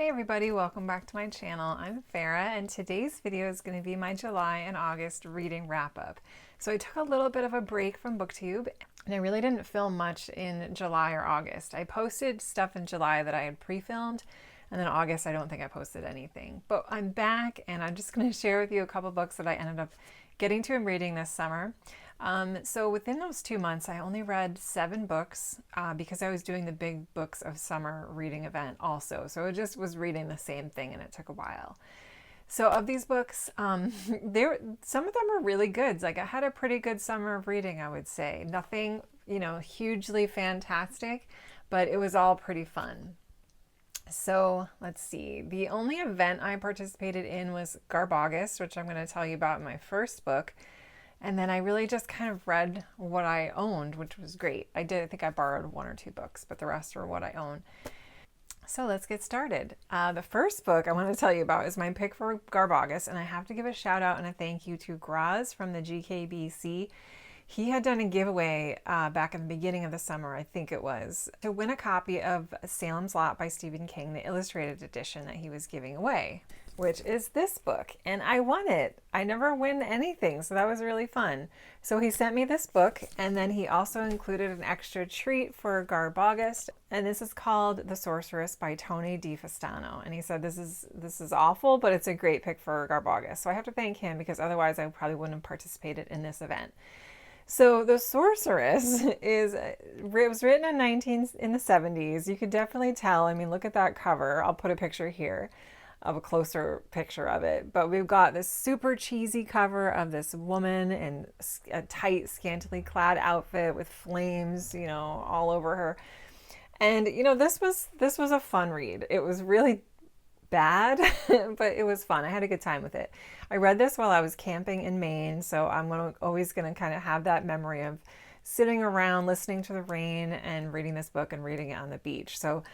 Hey everybody, welcome back to my channel. I'm Farah and today's video is going to be my July and August reading wrap up. So I took a little bit of a break from BookTube and I really didn't film much in July or August. I posted stuff in July that I had pre-filmed, and then August I don't think I posted anything. But I'm back and I'm just going to share with you a couple books that I ended up getting to and reading this summer. So within those 2 months, I only read 7 books because I was doing the Big Books of Summer reading event also. So it just was reading the same thing and it took a while. So of these books, some of them are really good. Like I had a pretty good summer of reading, I would say. Nothing, hugely fantastic, but it was all pretty fun. So let's see. The only event I participated in was Garbaugust, which I'm going to tell you about in my first book. And then I really just kind of read what I owned, which was great. I think I borrowed 1 or 2 books, but the rest are what I own. So let's get started. The first book I want to tell you about is my pick for Garbaugust, and I have to give a shout out and a thank you to Groz from the GKBC. He had done a giveaway back in the beginning of the summer, I think it was, to win a copy of Salem's Lot by Stephen King, the illustrated edition that he was giving away, which is this book. And I won it. I never win anything, so that was really fun. So he sent me this book, and then he also included an extra treat for Garbaugust, and this is called The Sorceress by Tony DeStefano. And he said this is awful, but it's a great pick for Garbaugust. So I have to thank him because otherwise I probably wouldn't have participated in this event. So The Sorceress it was written in the 70s. You could definitely tell. I mean, look at that cover. I'll put a picture here of a closer picture of it. But we've got this super cheesy cover of this woman in a tight, scantily clad outfit with flames, all over her. And this was a fun read. It was really bad, but it was fun. I had a good time with it. I read this while I was camping in Maine, so I'm always going to kind of have that memory of sitting around listening to the rain and reading this book and reading it on the beach. So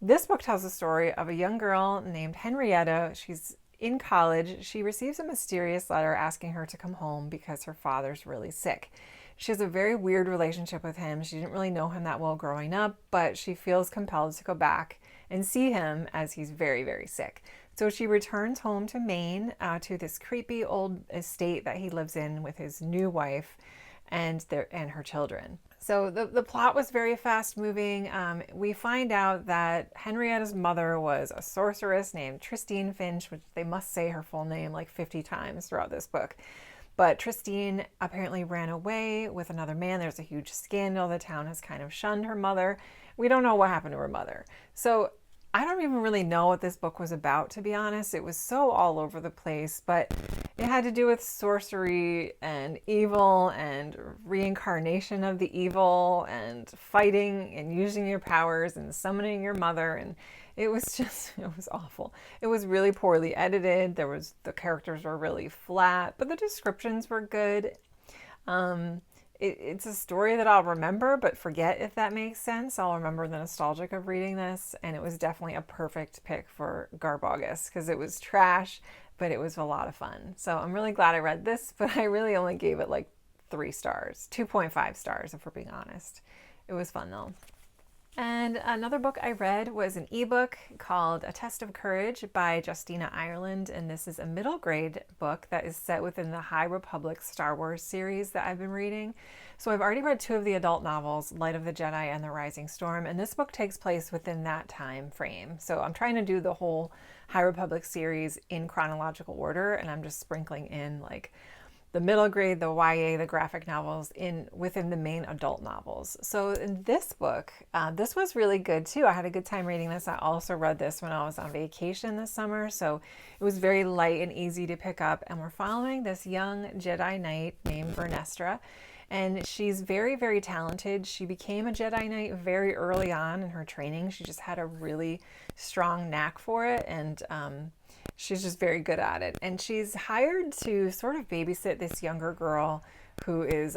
this book tells the story of a young girl named Henrietta. She's in college. She receives a mysterious letter asking her to come home because her father's really sick. She has a very weird relationship with him. She didn't really know him that well growing up, but she feels compelled to go back and see him as he's very, very sick. So she returns home to Maine to this creepy old estate that he lives in with his new wife and her children. So the plot was very fast moving. We find out that Henrietta's mother was a sorceress named Tristine Finch, which they must say her full name like 50 times throughout this book. But Tristine apparently ran away with another man. There's a huge scandal. The town has kind of shunned her mother. We don't know what happened to her mother. So I don't even really know what this book was about, to be honest. It was so all over the place, but it had to do with sorcery and evil and reincarnation of the evil and fighting and using your powers and summoning your mother. And it was awful. It was really poorly edited. The characters were really flat, but the descriptions were good. It's a story that I'll remember but forget, if that makes sense. I'll remember the nostalgic of reading this, and it was definitely a perfect pick for Garbaugust because it was trash, but it was a lot of fun. So I'm really glad I read this, but I really only gave it like 3 stars, 2.5 stars if we're being honest. It was fun though. And another book I read was an ebook called A Test of Courage by Justina Ireland, and this is a middle grade book that is set within the High Republic Star Wars series that I've been reading. So I've already read 2 of the adult novels, Light of the Jedi and The Rising Storm, and this book takes place within that time frame. So I'm trying to do the whole High Republic series in chronological order, and I'm just sprinkling in like the middle grade, the YA, the graphic novels within the main adult novels. So in this book, this was really good too. I had a good time reading this. I also read this when I was on vacation this summer, so it was very light and easy to pick up. And we're following this young Jedi Knight named Vernestra, and she's very, very talented. She became a Jedi Knight very early on in her training. She just had a really strong knack for it, and she's just very good at it. And she's hired to sort of babysit this younger girl who is,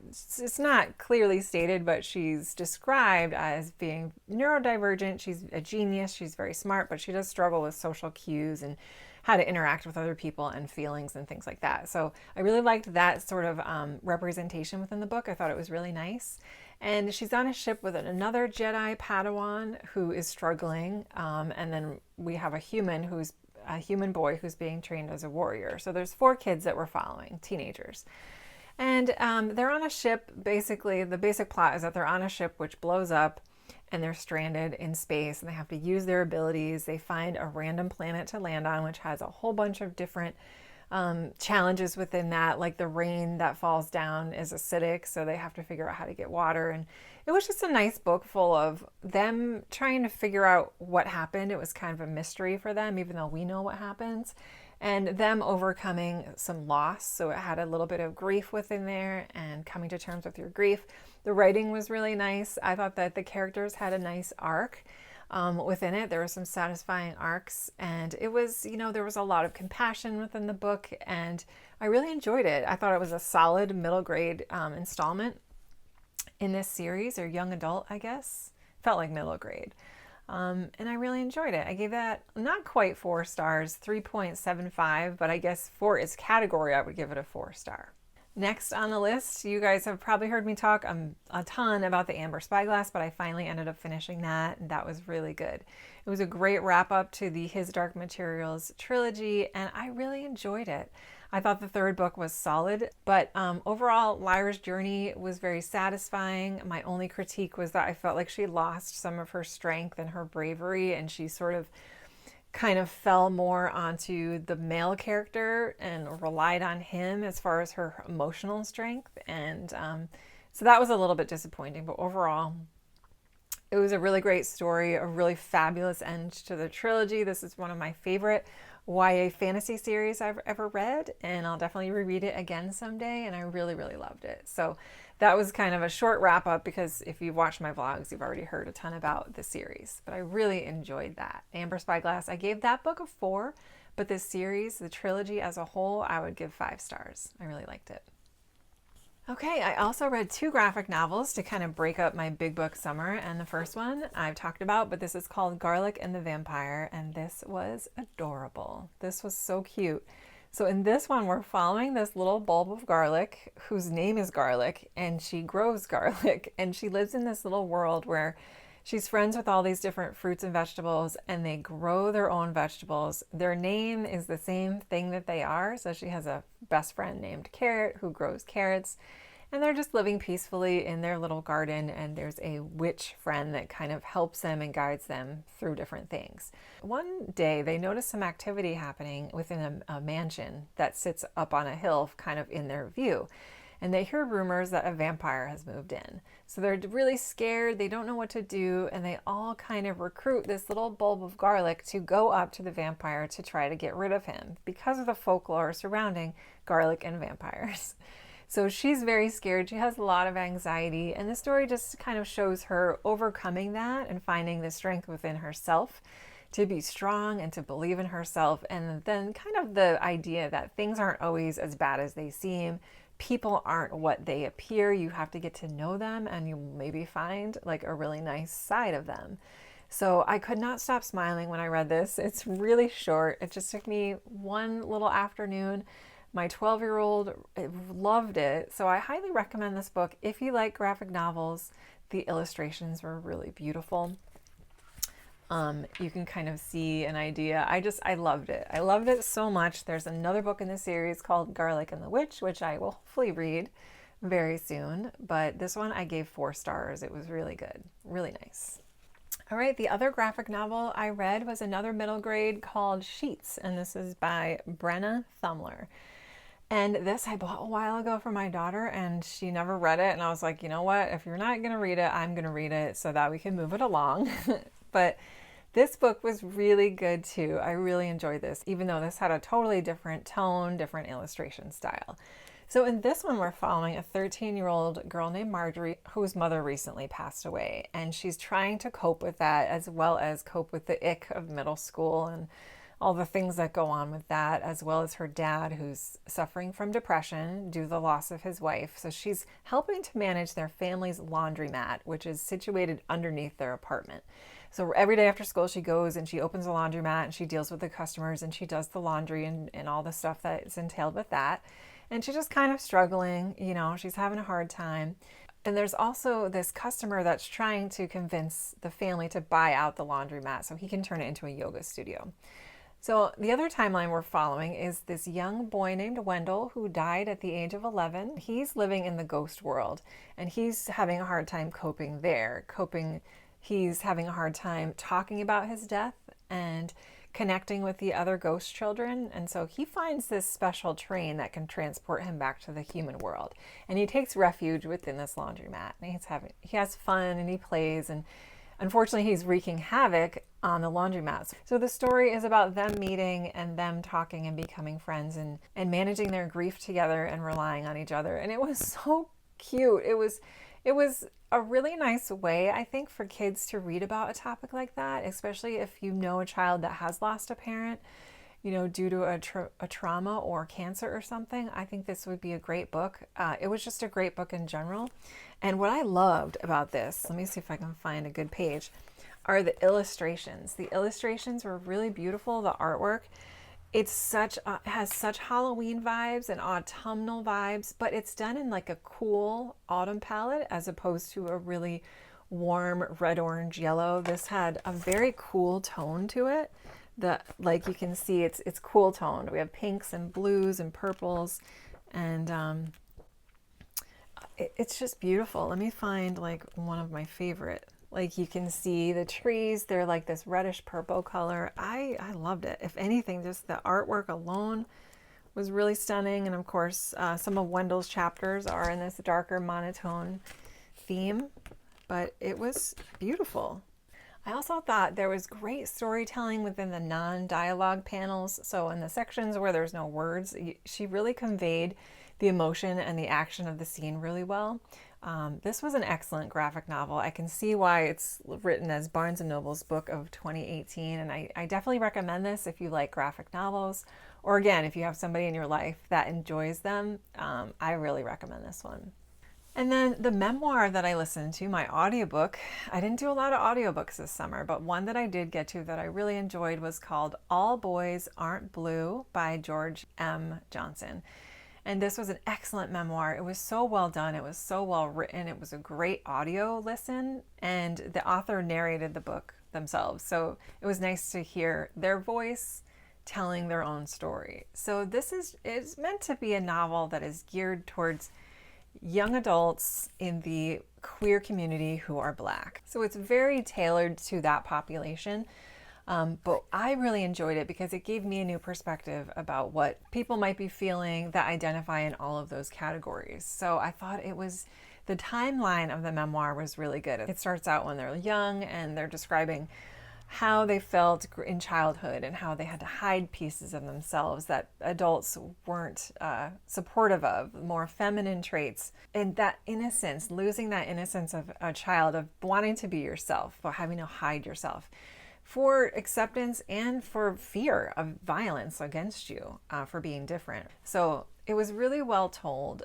it's not clearly stated, but she's described as being neurodivergent. She's a genius. She's very smart, but she does struggle with social cues and how to interact with other people and feelings and things like that. So I really liked that sort of representation within the book. I thought it was really nice. And she's on a ship with another Jedi Padawan who is struggling. And then we have a human boy who's being trained as a warrior. So there's 4 kids that we're following, teenagers. And they're on a ship. Basically, the basic plot is that they're on a ship which blows up and they're stranded in space and they have to use their abilities. They find a random planet to land on, which has a whole bunch of different challenges within that, like the rain that falls down is acidic, so they have to figure out how to get water. And it was just a nice book full of them trying to figure out what happened. It was kind of a mystery for them, even though we know what happens, and them overcoming some loss. So it had a little bit of grief within there and coming to terms with your grief. The writing was really nice. I thought that the characters had a nice arc within it. There were some satisfying arcs, and it was, there was a lot of compassion within the book, and I really enjoyed it. I thought it was a solid middle grade installment in this series, or young adult, I guess. Felt like middle grade. And I really enjoyed it. I gave that not quite 4 stars, 3.75, but I guess for its category, I would give it a 4-star. Next on the list, you guys have probably heard me talk a ton about the Amber Spyglass, but I finally ended up finishing that, and that was really good. It was a great wrap up to the His Dark Materials trilogy, and I really enjoyed it. I thought the 3rd book was solid, but overall, Lyra's journey was very satisfying. My only critique was that I felt like she lost some of her strength and her bravery, and she sort of kind of fell more onto the male character and relied on him as far as her emotional strength. And so that was a little bit disappointing, but overall, it was a really great story, a really fabulous end to the trilogy. This is one of my favorite YA fantasy series I've ever read, and I'll definitely reread it again someday, and I really, really loved it. So that was kind of a short wrap up, because if you've watched my vlogs, you've already heard a ton about the series, but I really enjoyed that. Amber Spyglass, I gave that book a 4, but this series, the trilogy as a whole, I would give 5 stars. I really liked it. Okay, I also read 2 graphic novels to kind of break up my big book summer, and the first one I've talked about, but this is called Garlic and the Vampire, and this was adorable. This was so cute. So in this one, we're following this little bulb of garlic whose name is Garlic, and she grows garlic, and she lives in this little world where she's friends with all these different fruits and vegetables, and they grow their own vegetables. Their name is the same thing that they are. So she has a best friend named Carrot who grows carrots, and they're just living peacefully in their little garden, and there's a witch friend that kind of helps them and guides them through different things. One day they notice some activity happening within a mansion that sits up on a hill kind of in their view, and they hear rumors that a vampire has moved in. So they're really scared, they don't know what to do, and they all kind of recruit this little bulb of garlic to go up to the vampire to try to get rid of him because of the folklore surrounding garlic and vampires. So she's very scared. She has a lot of anxiety, and the story just kind of shows her overcoming that and finding the strength within herself to be strong and to believe in herself. And then kind of the idea that things aren't always as bad as they seem. People aren't what they appear. You have to get to know them, and you maybe find like a really nice side of them. So I could not stop smiling when I read this. It's really short. It just took me one little afternoon. My 12-year-old loved it, so I highly recommend this book if you like graphic novels. The illustrations were really beautiful. You can kind of see an idea. I loved it. I loved it so much. There's another book in the series called Garlic and the Witch, which I will hopefully read very soon, but this one I gave 4 stars. It was really good, really nice. All right, the other graphic novel I read was another middle grade called Sheets, and this is by Brenna Thummler. And this I bought a while ago for my daughter, and she never read it. And I was like, you know what? If you're not going to read it, I'm going to read it so that we can move it along. But this book was really good too. I really enjoyed this, even though this had a totally different tone, different illustration style. So in this one, we're following a 13-year-old girl named Marjorie whose mother recently passed away. And she's trying to cope with that, as well as cope with the ick of middle school and all the things that go on with that, as well as her dad who's suffering from depression due to the loss of his wife. So she's helping to manage their family's laundromat, which is situated underneath their apartment. So every day after school, she goes and she opens the laundromat and she deals with the customers and she does the laundry and all the stuff that is entailed with that. And she's just kind of struggling, you know, she's having a hard time. And there's also this customer that's trying to convince the family to buy out the laundromat so he can turn it into a yoga studio. So the other timeline we're following is this young boy named Wendell who died at the age of 11. He's living in the ghost world and he's having a hard time coping there. He's having a hard time talking about his death and connecting with the other ghost children. And so he finds this special train that can transport him back to the human world. And he takes refuge within this laundromat. And he has fun and he plays. And unfortunately, he's wreaking havoc on the laundromat. So the story is about them meeting and them talking and becoming friends and managing their grief together and relying on each other. And it was so cute. It was a really nice way, I think, for kids to read about a topic like that, especially if you know a child that has lost a parent, you know, due to a trauma or cancer or something. I think this would be a great book. It was just a great book in general. And what I loved about this, let me see if I can find a good page, are the illustrations. The illustrations were really beautiful. The artwork, has such Halloween vibes and autumnal vibes, but it's done in like a cool autumn palette as opposed to a really warm red, orange, yellow. This had a very cool tone to it. Like you can see, it's cool toned. We have pinks and blues and purples, and it's just beautiful. Let me find like one of my favorite. Like you can see the trees, they're like this reddish purple color. I loved it. If anything, just the artwork alone was really stunning. And of course, some of Wendell's chapters are in this darker monotone theme, but it was beautiful. I also thought there was great storytelling within the non-dialogue panels. So in the sections where there's no words, she really conveyed the emotion and the action of the scene really well. This was an excellent graphic novel. I can see why it's written as Barnes & Noble's book of 2018, and I definitely recommend this if you like graphic novels, or again, if you have somebody in your life that enjoys them. I really recommend this one. And then the memoir that I listened to, my audiobook, I didn't do a lot of audiobooks this summer, but one that I did get to that I really enjoyed was called All Boys Aren't Blue by George M. Johnson. And this was an excellent memoir. It was so well done. It was so well written. It was a great audio listen, and the author narrated the book themselves. So it was nice to hear their voice telling their own story. So it's meant to be a novel that is geared towards young adults in the queer community who are Black. So it's very tailored to that population. But I really enjoyed it because it gave me a new perspective about what people might be feeling that identify in all of those categories. So I thought the timeline of the memoir was really good. It starts out when they're young and they're describing how they felt in childhood and how they had to hide pieces of themselves that adults weren't supportive of, more feminine traits, and that innocence, losing that innocence of a child, of wanting to be yourself, but having to hide yourself, for acceptance and for fear of violence against you for being different. So it was really well told.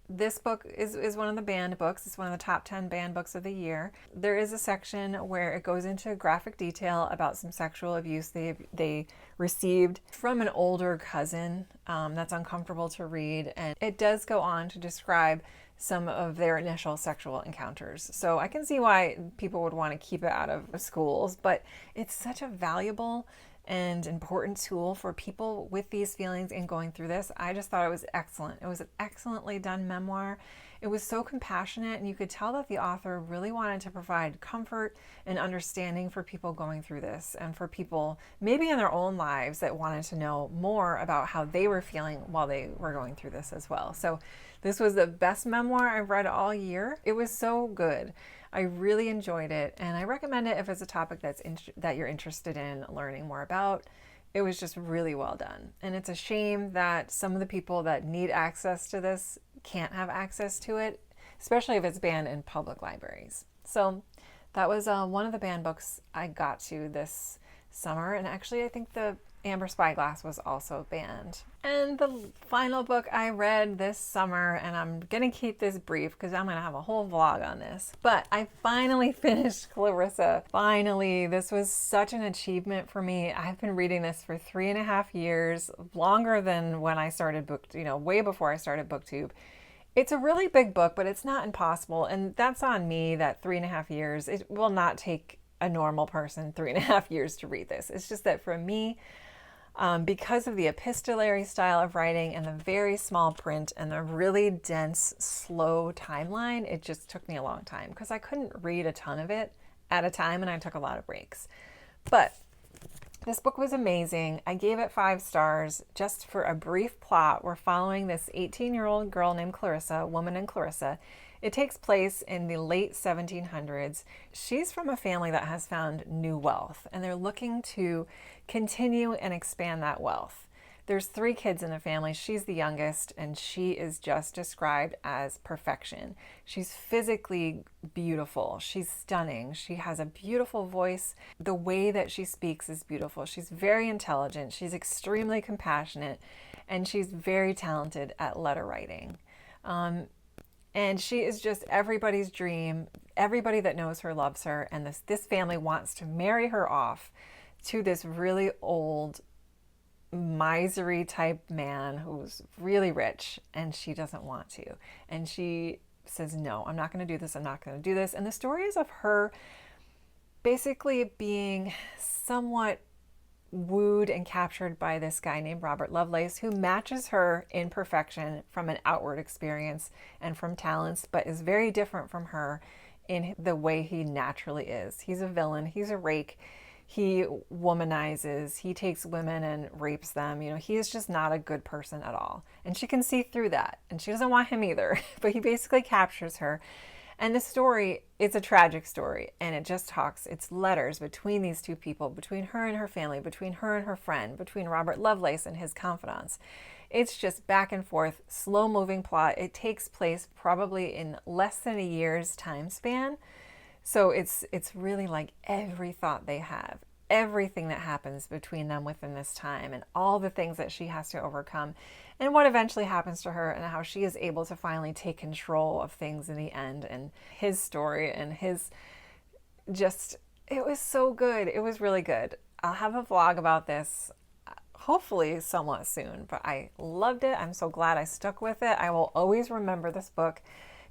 This book is one of the banned books. It's one of the top 10 banned books of the year. There is a section where it goes into graphic detail about some sexual abuse they received from an older cousin. That's uncomfortable to read. And it does go on to describe some of their initial sexual encounters. So I can see why people would want to keep it out of schools, but it's such a valuable and important tool for people with these feelings and going through this. I just thought it was excellent. It was an excellently done memoir. It was so compassionate, and you could tell that the author really wanted to provide comfort and understanding for people going through this, and for people maybe in their own lives that wanted to know more about how they were feeling while they were going through this as well. So this was the best memoir I've read all year. It was so good. I really enjoyed it, and I recommend it if it's a topic that you're interested in learning more about. It was just really well done. And it's a shame that some of the people that need access to this can't have access to it, especially if it's banned in public libraries. So that was one of the banned books I got to this summer. And actually, I think the Amber Spyglass was also banned. And the final book I read this summer, and I'm going to keep this brief because I'm going to have a whole vlog on this, but I finally finished Clarissa. Finally, this was such an achievement for me. I've been reading this for 3.5 years, longer than when I started way before I started BookTube. It's a really big book, but it's not impossible. And that's on me, that 3.5 years. It will not take a normal person 3.5 years to read this. It's just that for me, because of the epistolary style of writing and the very small print and the really dense, slow timeline, it just took me a long time because I couldn't read a ton of it at a time and I took a lot of breaks. But this book was amazing. I gave it 5 stars. Just for a brief plot, we're following this 18-year-old girl named Clarissa, woman named Clarissa. It takes place in the late 1700s. She's from a family that has found new wealth, and they're looking to continue and expand that wealth. There's 3 kids in the family. She's the youngest, and she is just described as perfection. She's physically beautiful. She's stunning. She has a beautiful voice. The way that she speaks is beautiful. She's very intelligent. She's extremely compassionate, and she's very talented at letter writing. And she is just everybody's dream. Everybody that knows her loves her. And this family wants to marry her off to this really old, misery type man who's really rich. And she doesn't want to. And she says, no, I'm not going to do this. I'm not going to do this. And the story is of her basically being somewhat wooed and captured by this guy named Robert Lovelace, who matches her in perfection from an outward experience and from talents, but is very different from her in the way he naturally is. He's a villain. He's a rake. He womanizes. He takes women and rapes them. He is just not a good person at all. And she can see through that. And she doesn't want him either. But he basically captures her. And the story, it's a tragic story, and it just talks, it's letters between these 2 people, between her and her family, between her and her friend, between Robert Lovelace and his confidants. It's just back and forth, slow-moving plot. It takes place probably in less than a year's time span. So it's really like every thought they have, everything that happens between them within this time, and all the things that she has to overcome, and what eventually happens to her, and how she is able to finally take control of things in the end, and his story, and his it was so good. It was really good. I'll have a vlog about this hopefully somewhat soon, but I loved it. I'm so glad I stuck with it. I will always remember this book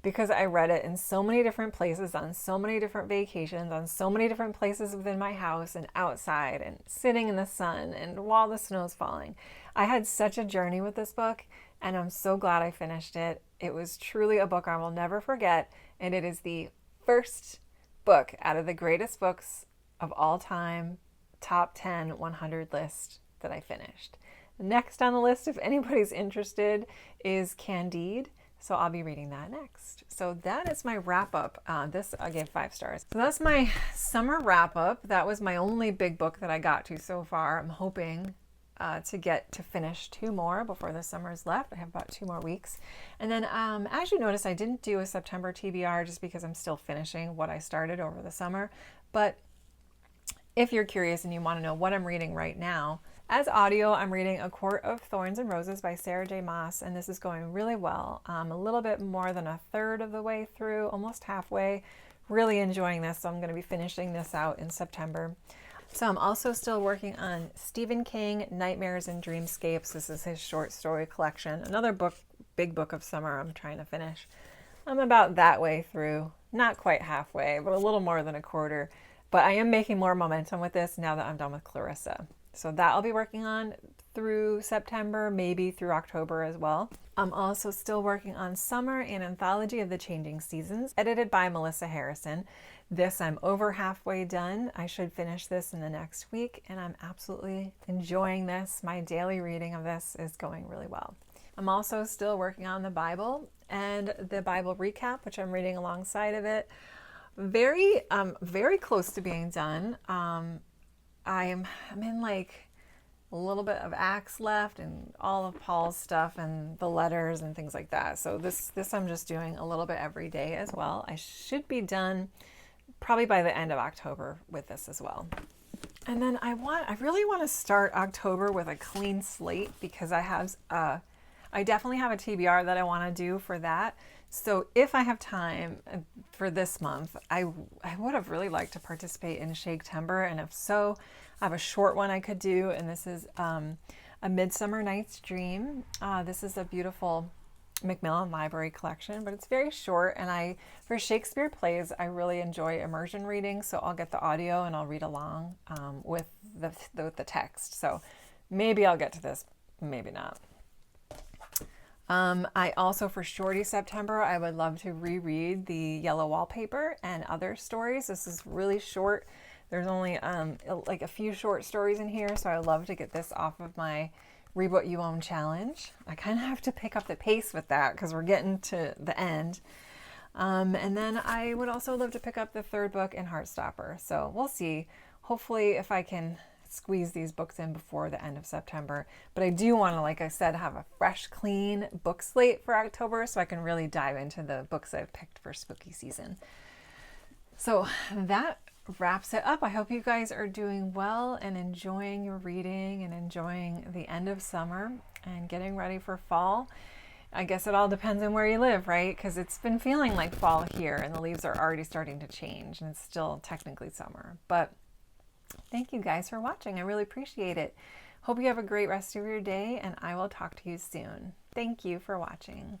because I read it in so many different places, on so many different vacations, on so many different places within my house and outside, and sitting in the sun and while the snow's falling. I had such a journey with this book, and I'm so glad I finished it. It was truly a book I will never forget, and it is the first book out of the greatest books of all time, top 10, 100 list that I finished. Next on the list, if anybody's interested, is Candide. So I'll be reading that next. So that is my wrap up. This I gave 5 stars. So that's my summer wrap up. That was my only big book that I got to so far. I'm hoping to get to finish 2 more before the summer's left. I have about 2 more weeks. And then as you notice, I didn't do a September TBR just because I'm still finishing what I started over the summer. But if you're curious and you want to know what I'm reading right now, as audio, I'm reading A Court of Thorns and Roses by Sarah J. Maas, and this is going really well. I'm a little bit more than a third of the way through, almost halfway. Really enjoying this, so I'm going to be finishing this out in September. So I'm also still working on Stephen King, Nightmares and Dreamscapes. This is his short story collection. Another book, big book of summer I'm trying to finish. I'm about that way through, not quite halfway, but a little more than a quarter. But I am making more momentum with this now that I'm done with Clarissa. So that I'll be working on through September, maybe through October as well. I'm also still working on Summer, an anthology of the changing seasons, edited by Melissa Harrison. This I'm over halfway done. I should finish this in the next week, and I'm absolutely enjoying this. My daily reading of this is going really well. I'm also still working on the Bible and the Bible recap, which I'm reading alongside of it. Very close to being done. I'm in like a little bit of Acts left and all of Paul's stuff and the letters and things like that. So this I'm just doing a little bit every day as well. I should be done probably by the end of October with this as well. And then I really want to start October with a clean slate because I definitely have a TBR that I want to do for that. So if I have time for this month, I would have really liked to participate in Shaketember, and if so, I have a short one I could do, and this is A Midsummer Night's Dream. This is a beautiful Macmillan Library collection, but it's very short, and for Shakespeare plays, I really enjoy immersion reading, so I'll get the audio and I'll read along with the text. So maybe I'll get to this, maybe not. I also, for Shorty September, I would love to reread the Yellow Wallpaper and other stories. This is really short. There's only like a few short stories in here, so I would love to get this off of my Read What You Own challenge. I kind of have to pick up the pace with that because we're getting to the end. And then I would also love to pick up the third book in Heartstopper. So we'll see. Hopefully if I can squeeze these books in before the end of September. But I do want to, like I said, have a fresh, clean book slate for October so I can really dive into the books I've picked for spooky season. So that wraps it up. I hope you guys are doing well and enjoying your reading and enjoying the end of summer and getting ready for fall. I guess it all depends on where you live, right? Because it's been feeling like fall here and the leaves are already starting to change and it's still technically summer. But thank you guys for watching. I really appreciate it. Hope you have a great rest of your day, and I will talk to you soon. Thank you for watching.